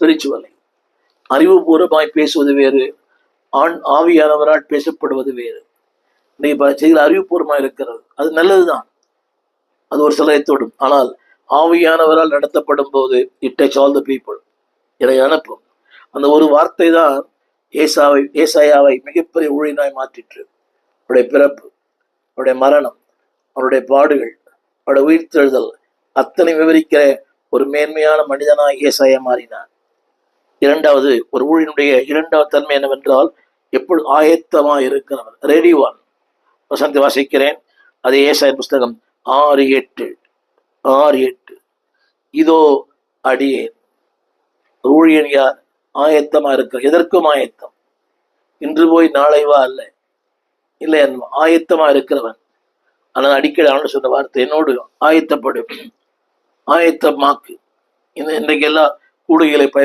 Spiritually. அறிவுபூர்வமாய் பேசுவது வேறு, ஆவியானவரால் பேசப்படுவது வேறு. இன்னைக்கு பல செய்திகள் அறிவுபூர்வமாக இருக்கிறது, அது நல்லதுதான், அது ஒரு சிலரை தொடும். ஆனால் ஆவியானவரால் நடத்தப்படும் போது it touch all the people. இதை அனுப்பும். அந்த ஒரு வார்த்தை தான் ஏசாயாவை மிகப்பெரிய ஊழியனாய் மாற்றிற்று. அவருடைய பிறப்பு, அவருடைய மரணம், அவருடைய பாடுகள், அவருடைய உயிர்த்தெழுதல் அத்தனை விவரிக்கிற ஒரு மேன்மையான மனிதனாய் ஏசாயா மாறினார். இரண்டாவது, ஒரு ஊழியனுடைய இரண்டாவது தன்மை என்னவென்றால் எப்பொழுது ஆயத்தமாக இருக்கிறவர், ரெடி ஒன். வசனத்தை வாசிக்கிறேன், அது ஏசாயா புஸ்தகம் 6:8. இதோ அடியேன். ஊழியன் யார்? ஆயத்தமா இருக்க. எதற்கும் ஆயத்தம். இன்று போய் நாளை வா அல்ல, இல்லை, ஆயத்தமா இருக்கிறவன். ஆனால் அடிக்கடி அவனு சொன்ன வார்த்தை, என்னோடு ஆயத்தப்படும், ஆயத்தமாக்கு. இன்றைக்கு எல்லா கூடுகளை